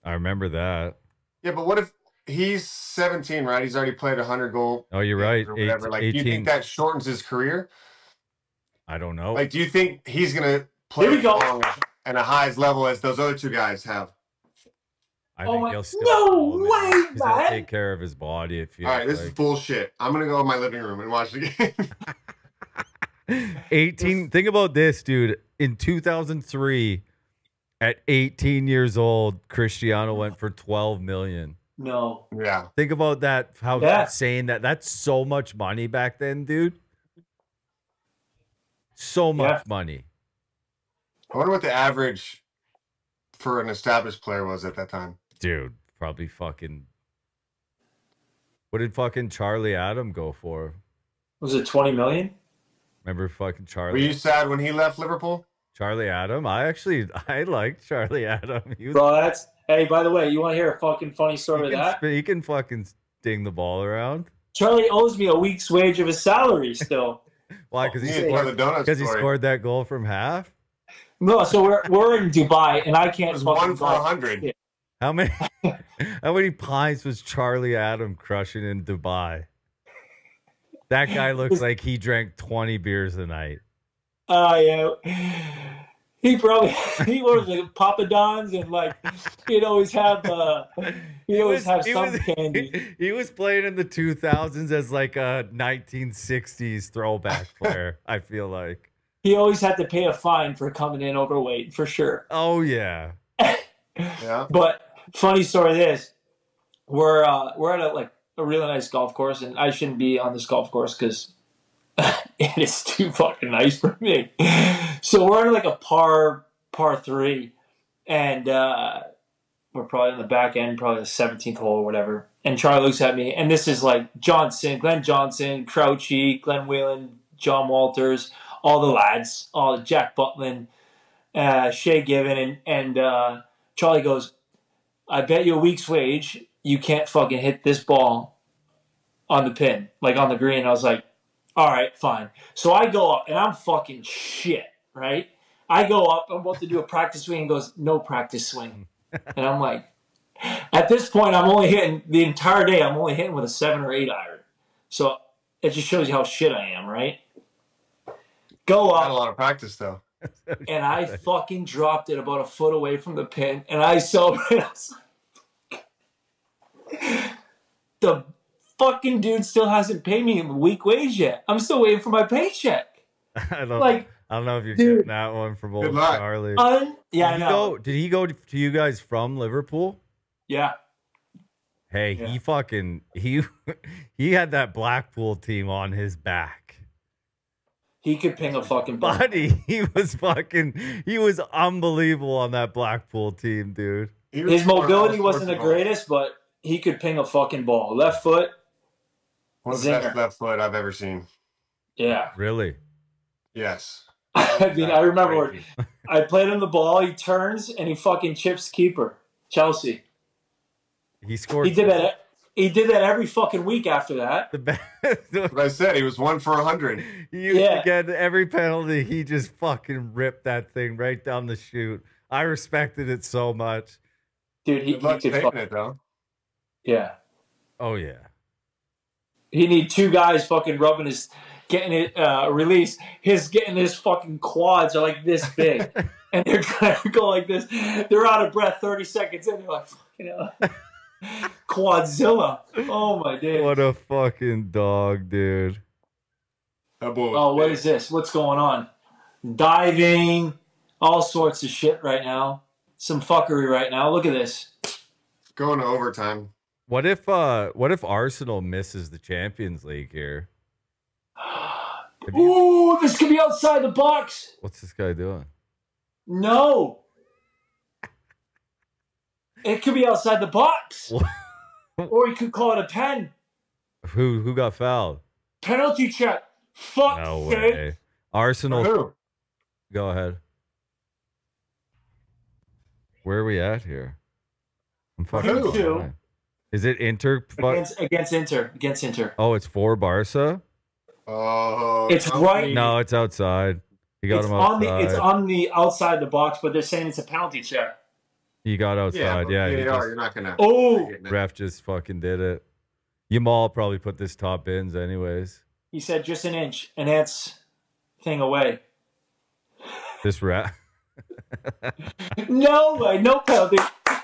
I remember that. Yeah, but what if he's 17, right? He's already played 100 goal. Oh, you're right. Or whatever. Like, 18. do you think that shortens his career? I don't know. Like, do you think he's gonna play Here we go. long and a highest level as those other two guys have? I Oh think my- he'll still no go, man. way, He's gonna man. take care of his body. It feels All right, this is like. bullshit. I'm gonna go in my living room and watch the game. 18. Think about this, dude. In 2003, at 18 years old, Cristiano went for 12 million. No. Yeah. Think about that. How Yeah. insane that's so much money back then, dude. So much money. I wonder what the average for an established player was at that time. Dude, probably fucking. What did fucking Charlie Adam go for? Was it 20 million? Remember fucking Were Charlie? you sad when he left Liverpool? Charlie Adam? I liked Charlie Adam. He was, Bro, that's... Hey, by the way, you want to hear a fucking funny story of that? he can fucking ding the ball around. Charlie owes me a week's wage of his salary still. Why? Because You he need to tell the scored. donut Because he story. scored that goal from half. No, so we're in Dubai, and I It can't was fucking 1 for buy 100. shit. How many pints was Charlie Adam crushing in Dubai? That guy looks like he drank 20 beers a night. Yeah. He was like Papa Don's, and like he'd always have some candy. He was playing in the 2000s as like a 1960s throwback player. I feel like. He always had to pay a fine for coming in overweight, for sure. Oh yeah. Yeah. But funny story is, we're at a really nice golf course, and I shouldn't be on this golf course because it is too fucking nice for me. So we're at like a par 3, and we're probably on the back end, probably the 17th hole or whatever. And Charlie looks at me, and this is like Glenn Johnson, Crouchy, Glenn Whelan, John Walters, all the lads, all Jack Butlin, Shea Given, and Charlie goes, I bet you a week's wage you can't fucking hit this ball on the pin, like on the green. I was like, all right, fine. So I go up, and I'm fucking shit, right? I go up, I'm about to do a practice swing, and goes, no practice swing. And I'm like, at this point, I'm only hitting, the entire day, I'm only hitting with a 7 or 8 iron. So it just shows you how shit I am, right? Go Had a up, lot of practice though. and I fucking dropped it about a foot away from the pin, and I celebrated. I was like, the fucking dude still hasn't paid me a week wage yet. I'm still waiting for my paycheck. I don't know if you're dude, getting that one from old Good luck. Charlie. Yeah, I know. Did he go to you guys from Liverpool? Yeah. Hey, Yeah. he fucking he had that Blackpool team on his back. He could ping a fucking ball. Buddy, he was unbelievable on that Blackpool team, dude. His mobility wasn't the greatest, but he could ping a fucking ball. Left foot. One of the Zinger. best left foot I've ever seen. Yeah. Really? Yes. I mean, I remember I played him the ball. He turns and he fucking chips keeper. Chelsea. He scored. He did that. He did that every fucking week after that. The best. What I said, he was 1 for 100. Yeah. Get every penalty. He just fucking ripped that thing right down the chute. I respected it so much. Dude, he Good luck could taping it though. Yeah. Oh yeah. He need 2 guys fucking rubbing his, getting it released. Getting his fucking quads are like this big. And they're going to go like this. They're out of breath 30 seconds in. They're like, fucking hell. Quadzilla. Oh my days. What a fucking dog, dude. That boy was Oh, what big. is this? What's going on? Diving. All sorts of shit right now. Some fuckery right now. Look at this. Going to overtime. What if Arsenal misses the Champions League here? Ooh, this could be outside the box. What's this guy doing? No. It could be outside the box. Or you could call it a pen. Who got fouled? Penalty check. Fuck No sake. way. Arsenal. Who? Go ahead. Where are we at here? I'm fucking. Who? behind. Is it Inter? Against Inter. Oh, it's for Barca. Oh, It's right. No, it's outside. He got It's him on outside. the outside the box, but they're saying it's a penalty check. He got outside. Yeah, he VAR, just, you're not gonna. Oh, ref just fucking did it. Yamal probably put this top bins anyways. he said just an inch, and that's thing away. This ref. No way, no penalty.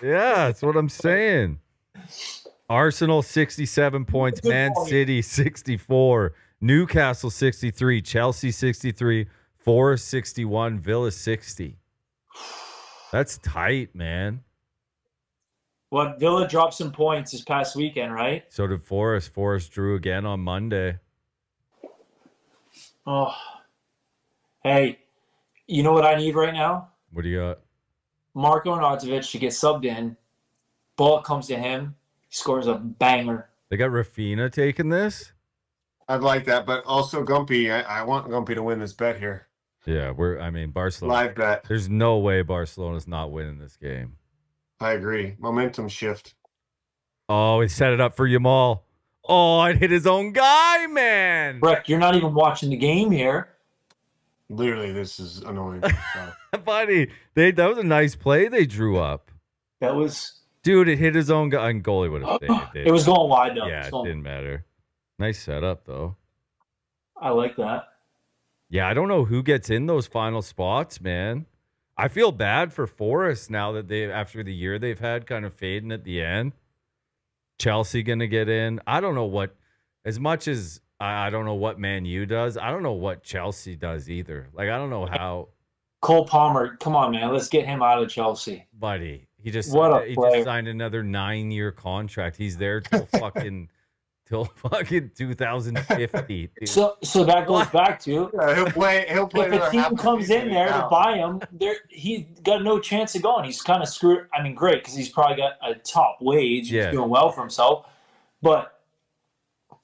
Yeah, that's what I'm saying. Arsenal 67 points, Good Man point. City 64, Newcastle 63, Chelsea 63, Forest 61, Villa 60. That's tight, man. Well, Villa dropped some points this past weekend, right? So did Forest. Forest drew again on Monday. Oh, hey, you know what I need right now? What do you got? Marko Arnautovic to get subbed in. Ball comes to him. He scores a banger. They got Rafinha taking this? I'd like that, but also Gumpy. I want Gumpy to win this bet here. Yeah, Barcelona. Live bet. There's no way Barcelona's not winning this game. I agree. Momentum shift. Oh, he set it up for Yamal. Oh, it hit his own guy, man. Brek, you're not even watching the game here. Literally, this is annoying. Buddy, that was a nice play they drew up. That was... Dude, it hit his own guy. And goalie would have saved it. It was going wide, though. Yeah, it didn't matter. Nice setup, though. I like that. Yeah, I don't know who gets in those final spots, man. I feel bad for Forest now that after the year they've had kind of fading at the end. Chelsea going to get in. I don't know what, as much as I don't know what Man U does, I don't know what Chelsea does either. Like, I don't know how. Cole Palmer, come on, man. Let's get him out of Chelsea. Buddy, he just signed another 9-year contract. He's there till fucking 2050. Dude. So that goes back to He'll play. if a team comes in there to buy him, he's got no chance of going. He's kind of screwed. I mean, great because he's probably got a top wage. Yeah. He's doing well for himself, but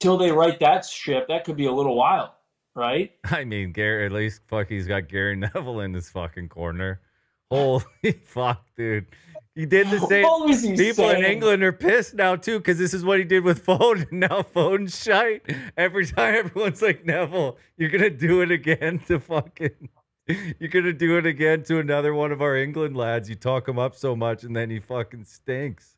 till they write that ship, that could be a little while, right? I mean, at least he's got Gary Neville in his fucking corner. Holy fuck, dude. He did the same. What was he People in saying? England are pissed now, too, because this is what he did with Foden. Now Foden's shite. Every time everyone's like, Neville, you're going to do it again to fucking... You're going to do it again to another one of our England lads. You talk him up so much, and then he fucking stinks.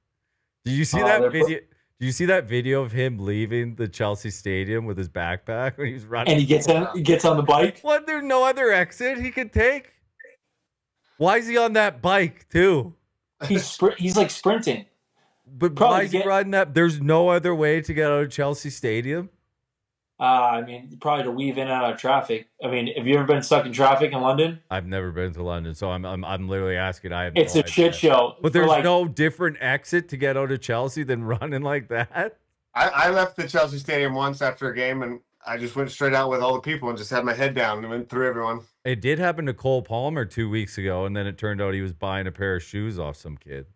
Did you see that video? Do you see that video of him leaving the Chelsea stadium with his backpack when he was running? And he gets on the bike. What? There's no other exit he could take? Why is he on that bike, too? He's like sprinting. But why is he riding that? There's no other way to get out of Chelsea Stadium. I mean, probably to weave in and out of traffic. I mean, have you ever been stuck in traffic in London? I've never been to London, so I'm literally asking. It's a shit show. But there's no different exit to get out of Chelsea than running like that. I left the Chelsea Stadium once after a game, and I just went straight out with all the people and just had my head down and went through everyone. It did happen to Cole Palmer 2 weeks ago, and then it turned out he was buying a pair of shoes off some kid.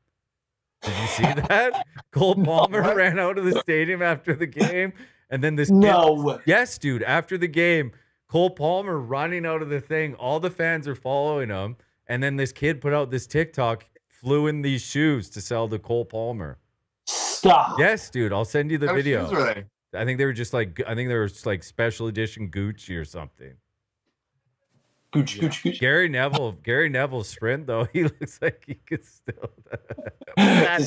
Did you see that? Cole Palmer ran out of the stadium after the game, and then this kid, yes, dude, after the game, Cole Palmer running out of the thing, all the fans are following him, and then this kid put out this TikTok, flew in these shoes to sell to Cole Palmer. Stop. Yes, dude, I'll send you the video. What shoes were they? I think they were just like special edition Gucci or something. Gucci. Gary Neville's sprint though, he looks like he could still. I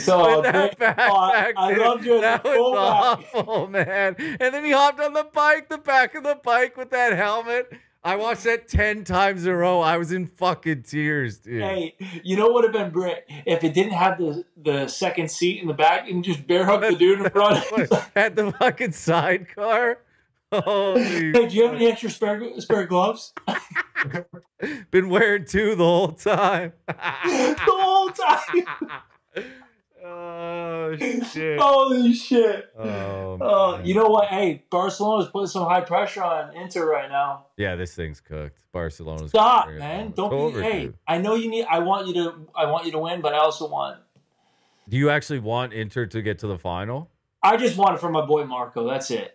loved you. That was awful, man. And then he hopped on the bike, the back of the bike with that helmet. I watched that 10 times in a row. I was in fucking tears, dude. Hey, you know what would have been great if it didn't have the second seat in the back and just bear hug the dude in front. Had the fucking sidecar. Holy hey, do you have any extra spare gloves? Been wearing 2 the whole time. The whole time. Oh shit! Holy shit! Oh, you know what? Hey, Barcelona's putting some high pressure on Inter right now. Yeah, this thing's cooked. Barcelona's stop, man. Don't be. Hey, dude. I know you need. I want you to win, but I also want. Do you actually want Inter to get to the final? I just want it for my boy Marco. That's it.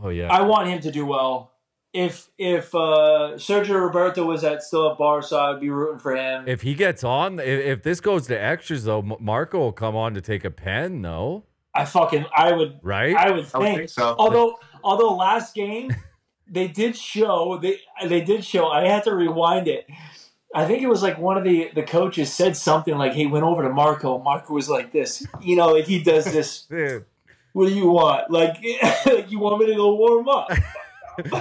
Oh yeah. I want him to do well. If Sergio Roberto was still at Barca, I'd be rooting for him. If he gets on, if this goes to extras though, Marco will come on to take a pen. No, I would. Right? I would think so. Although last game they did show. I had to rewind it. I think it was like one of the coaches said something like, "He went over to Marco. Marco was like this, you know, like he does this. Dude. What do you want? Like, like you want me to go warm up?"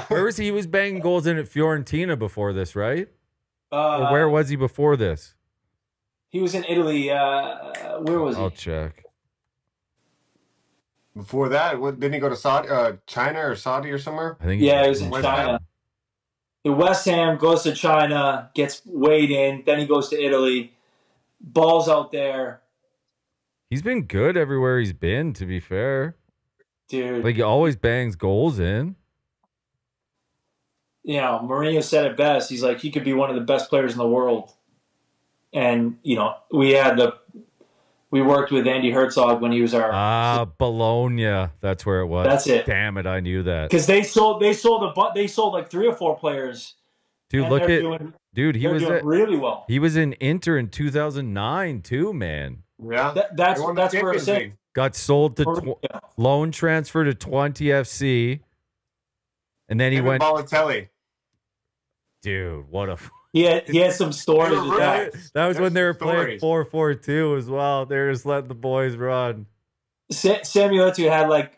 Where was he? He was banging goals in at Fiorentina before this, right? Or where was he before this? He was in Italy. Where was he? I'll check. Before that, didn't he go to China or Saudi or somewhere? I think he was in China. In West Ham, goes to China, gets weighed in, then he goes to Italy, balls out there. He's been good everywhere he's been, to be fair. Dude. Like, he always bangs goals in. You know, Mourinho said it best. He's like, he could be one of the best players in the world. And, you know, we worked with Andy Herzog when he was our Bologna. That's where it was. That's it. Damn it, I knew that. Because they sold like 3 or 4 players. Dude, look at he was doing really well. He was in Inter in 2009 too, man. Yeah, that's where it's saying. Got sold to loan transfer to 20 FC, and then he went. Balotelli. Dude, what a. He had some stories. That was when they were playing 4-4-2 as well. They were just letting the boys run. Samuel Eto'o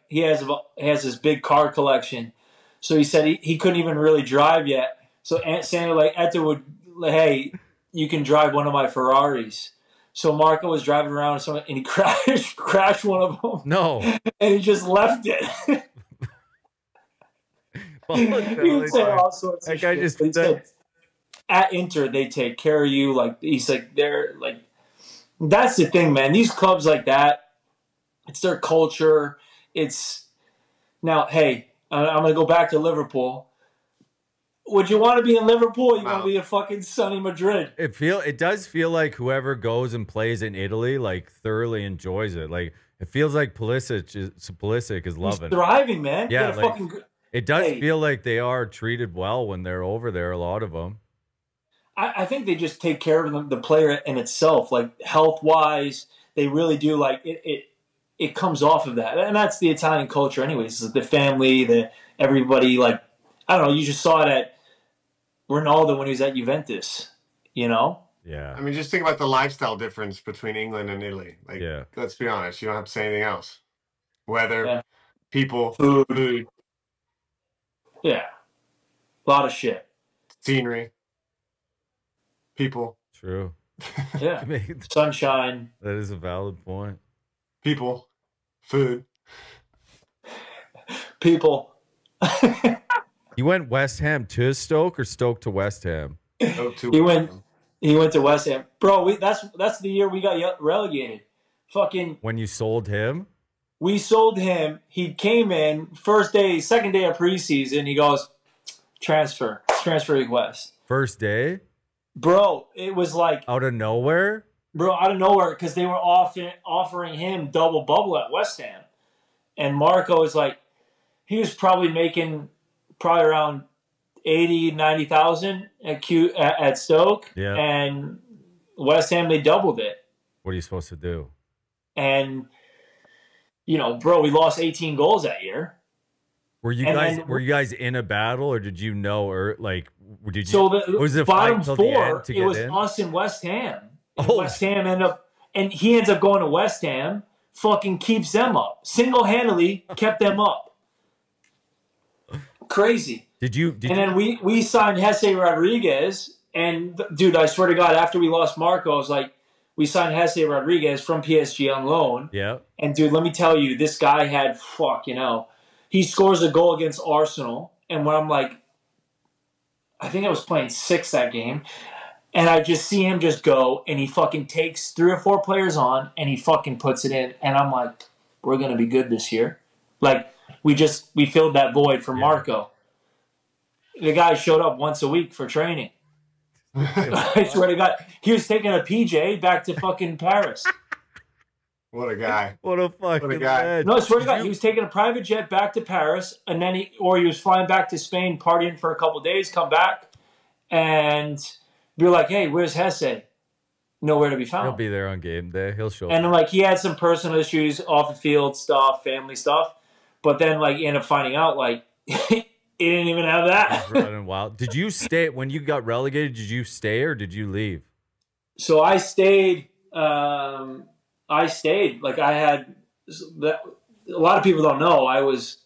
has this big car collection, so he said he couldn't even really drive yet. So Samuel Eto'o would, hey, you can drive one of my Ferraris. So Marco was driving around and he crashed one of them. No, and he just left it. He would say all sorts of shit. He said, at Inter, they take care of you. Like, he's like, they're like, that's the thing, man. These clubs like that, it's their culture. It's now, hey, I'm going to go back to Liverpool. Would you want to be in Liverpool or you want to be in fucking sunny Madrid? It does feel like whoever goes and plays in Italy, like, thoroughly enjoys it. Like, it feels like Pulisic is loving it. Thriving, man. Yeah, like, it does feel like they are treated well when they're over there, a lot of them. I think they just take care of the player in itself, like health-wise. They really do. Like it comes off of that, and that's the Italian culture, anyways. The family, everybody. Like, I don't know. You just saw it at Ronaldo when he was at Juventus. You know? Yeah. I mean, just think about the lifestyle difference between England and Italy. Like, let's be honest. You don't have to say anything else. Weather, people, food. Yeah. A lot of shit. Scenery. People. True. Yeah. Sunshine. That is a valid point. People. Food. People. He went West Ham to Stoke or Stoke to West Ham? He went to West Ham. Bro, that's the year we got relegated. Fucking when you sold him? We sold him. He came in second day of preseason. He goes, transfer request. First day? Bro, it was like out of nowhere? Bro, out of nowhere, because they were offering him double bubble at West Ham. And Marco was like, he was probably making around 80, 90,000 at Stoke. Yeah. And West Ham, they doubled it. What are you supposed to do? And, you know, bro, we lost 18 goals that year. Were you guys in a battle, or did you know, or like, did you? So was it bottom fight till four? The end to it get was in? us and West Ham. Oh. West Ham he ends up going to West Ham. Fucking keeps them up. Single-handedly kept them up. Crazy. And then we signed Jesse Rodriguez, and dude, I swear to God, after we lost Marco, I was like, we signed Jesse Rodriguez from PSG on loan. Yeah. And dude, let me tell you, this guy had he scores a goal against Arsenal, and when I'm like, I think I was playing 6 that game, and I just see him just go, and he fucking takes 3 or 4 players on, and he fucking puts it in, and I'm like, we're gonna be good this year. Like, we filled that void for Marco. The guy showed up once a week for training. I swear to God, he was taking a PJ back to fucking Paris. What a guy. What a fucking guy. No, I swear to God, he was taking a private jet back to Paris, and then he was flying back to Spain, partying for a couple of days, come back, and be like, hey, where's Hesse? Nowhere to be found. He'll be there on game day. He'll show up. And like, he had some personal issues, off the field stuff, family stuff, but then like, ended up finding out like, He didn't even have that. He's running wild. Did you stay when you got relegated? Did you stay or did you leave? So I stayed. Like I had. A lot of people don't know. I was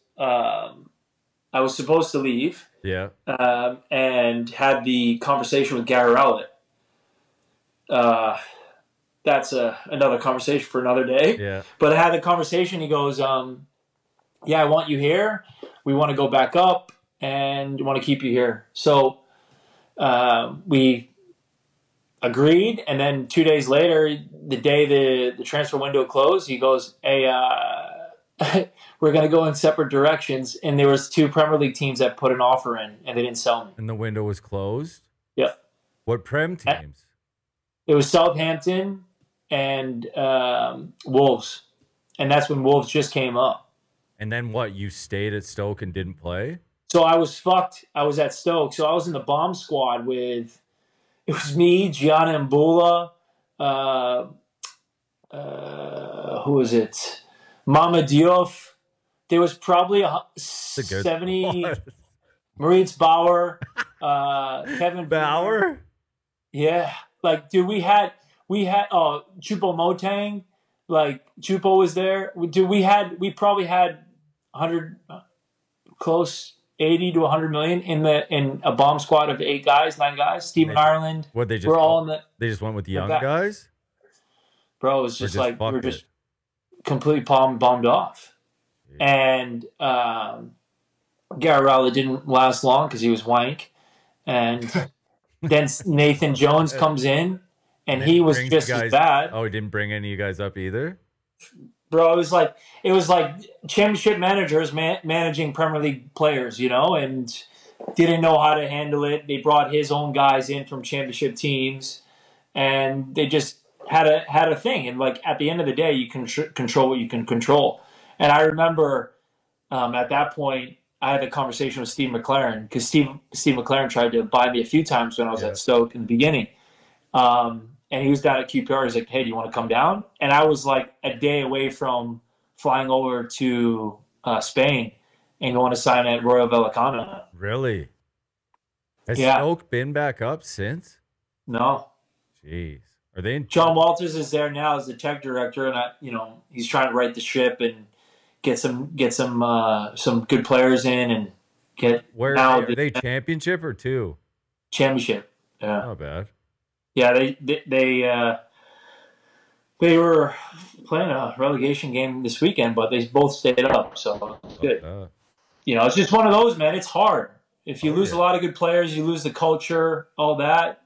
supposed to leave. Yeah. And had the conversation with Gary Rowlett. That's another conversation for another day. Yeah. But I had the conversation. He goes, yeah, I want you here. We want to go back up and want to keep you here. So we agreed. And then 2 days later, the day the transfer window closed, he goes, hey, we're going to go in separate directions. And there was 2 Premier League teams that put an offer in, and they didn't sell me. And the window was closed? Yep. What Prem teams? It was Southampton and Wolves. And that's when Wolves just came up. And then what? You stayed at Stoke and didn't play? So I was fucked. I was at Stoke. So I was in the bomb squad with, it was me, Gianna Mbula, who was it? Mama Diouf. There was probably 70. Maurice Bauer, Kevin Bauer. Yeah, like dude, we had Chupo Motang, like Chupo was there. We probably had 100, close 80 to 100 million in a bomb squad of 9 guys. Stephen Ireland. What they just we're all in the. They just went with the young guys. Bro, it was just like we were just it. completely bombed off. Yeah. And Gary Rowlett didn't last long because he was wank. And then Nathan Jones comes in, and he was just as bad. Oh, he didn't bring any of you guys up either? Bro, it was like championship managers managing Premier League players, and didn't know how to handle it. They brought his own guys in from championship teams, and they just had a thing. And like at the end of the day, you can control what you can control. And I remember at that point, I had a conversation with Steve McLaren because Steve McLaren tried to buy me a few times when I was at Stoke in the beginning. And he was down at QPR. He's like, hey, do you want to come down? And I was like a day away from flying over to Spain and going to sign at Royal Vallecano. Really? Has Stoke been back up since? No. Jeez. Are they in? John Walters is there now as the tech director, and he's trying to right the ship and get some good players in and get. Where are they? Championship or 2? Championship. Yeah. Not bad. Yeah, they were playing a relegation game this weekend, but they both stayed up, so it's good. It's just one of those, man. It's hard. If you lose a lot of good players, you lose the culture, all that.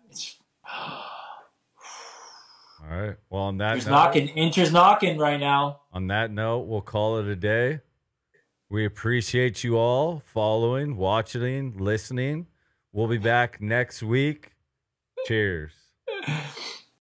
All right. Well, on that Inter's knocking right now. On that note, we'll call it a day. We appreciate you all following, watching, listening. We'll be back next week. Cheers.